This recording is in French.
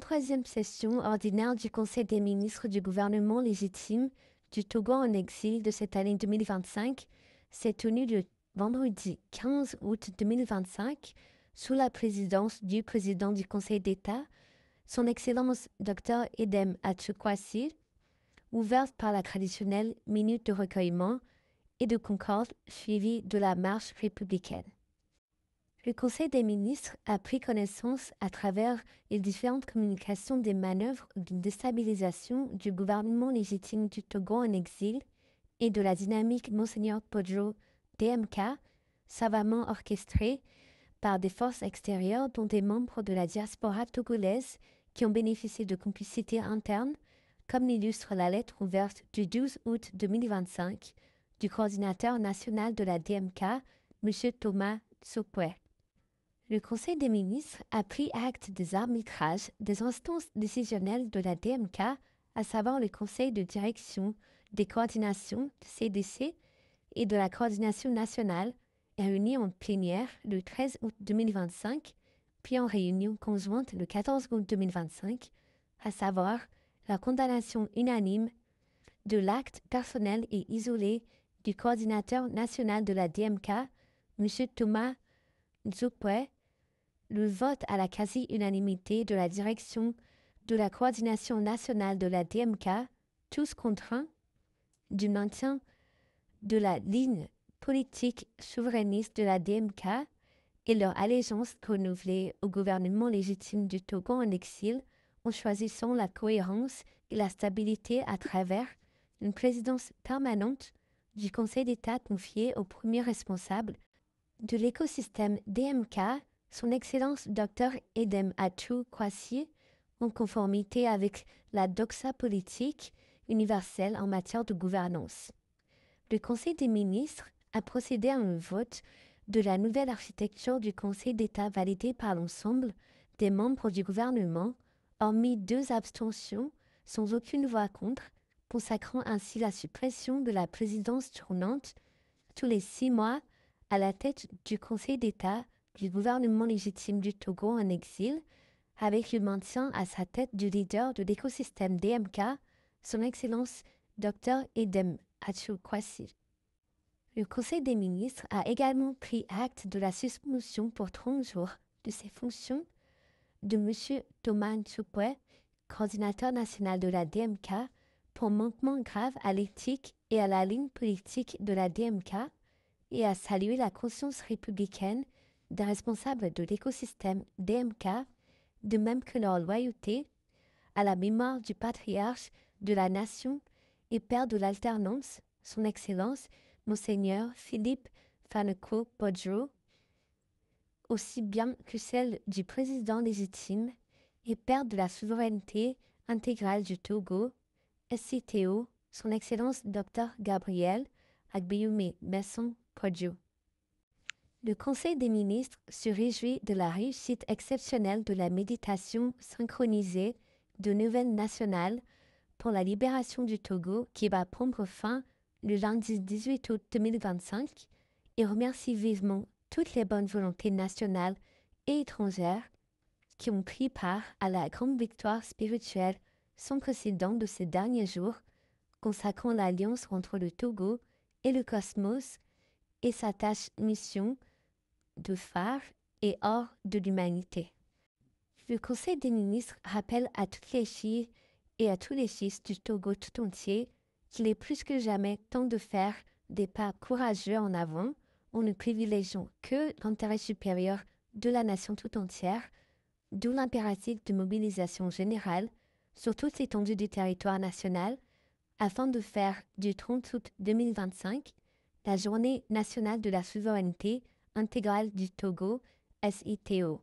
33e session ordinaire du Conseil des ministres du gouvernement légitime du Togo en exil de cette année 2025 s'est tenue le vendredi 15 août 2025 sous la présidence du président du Conseil d'État, Son Excellence Dr Edem Atchoukwasi, ouverte par la traditionnelle minute de recueillement et de concorde suivie de la marche républicaine. Le Conseil des ministres a pris connaissance à travers les différentes communications des manœuvres de déstabilisation du gouvernement légitime du Togo en exil et de la dynamique Monseigneur Podjo DMK, savamment orchestrée par des forces extérieures dont des membres de la diaspora togolaise qui ont bénéficié de complicité interne, comme l'illustre la lettre ouverte du 12 août 2025 du coordinateur national de la DMK, M. Thomas Tsopwe. Le Conseil des ministres a pris acte des arbitrages des instances décisionnelles de la DMK, à savoir le Conseil de direction des coordinations de CDC et de la coordination nationale, réunis en plénière le 13 août 2025, puis en réunion conjointe le 14 août 2025, à savoir la condamnation unanime de l'acte personnel et isolé du coordinateur national de la DMK, M. Thomas Tsopwe, le vote à la quasi-unanimité de la direction de la coordination nationale de la DMK, tous contraints du maintien de la ligne politique souverainiste de la DMK et leur allégeance renouvelée au gouvernement légitime du Togo en exil en choisissant la cohérence et la stabilité à travers une présidence permanente du Conseil d'État confiée au premier responsable de l'écosystème DMK, Son Excellence Dr Edem Atchoukwasi, en conformité avec la doxa politique universelle en matière de gouvernance. Le Conseil des ministres a procédé à un vote de la nouvelle architecture du Conseil d'État validée par l'ensemble des membres du gouvernement, hormis 2 abstentions, sans aucune voix contre, consacrant ainsi la suppression de la présidence tournante tous les 6 mois à la tête du Conseil d'État du gouvernement légitime du Togo en exil, avec le maintien à sa tête du leader de l'écosystème DMK, Son Excellence Dr Edem Atchoukwasi. Le Conseil des ministres a également pris acte de la suspension pour 30 jours de ses fonctions de M. Thomas Tsopwe, coordinateur national de la DMK, pour manquement grave à l'éthique et à la ligne politique de la DMK, et a salué la conscience républicaine des responsables de l'écosystème DMK, de même que leur loyauté à la mémoire du patriarche de la nation et père de l'alternance, Son Excellence Monseigneur Philippe Faneko Podjo, aussi bien que celle du président légitime et père de la souveraineté intégrale du Togo, SCTO, Son Excellence Dr Gabriel Agbioumé Messon Podjo. Le Conseil des ministres se réjouit de la réussite exceptionnelle de la méditation synchronisée de nouvelles nationales pour la libération du Togo qui va prendre fin le lundi 18 août 2025 et remercie vivement toutes les bonnes volontés nationales et étrangères qui ont pris part à la grande victoire spirituelle sans précédent de ces derniers jours, consacrant l'alliance entre le Togo et le cosmos et sa tâche mission de phare et hors de l'humanité. Le Conseil des ministres rappelle à toutes les filles et à tous les fils du Togo tout entier qu'il est plus que jamais temps de faire des pas courageux en avant en ne privilégiant que l'intérêt supérieur de la nation tout entière, d'où l'impératif de mobilisation générale sur toute l'étendue du territoire national afin de faire du 30 août 2025 la Journée nationale de la souveraineté intégrale du Togo, SITO.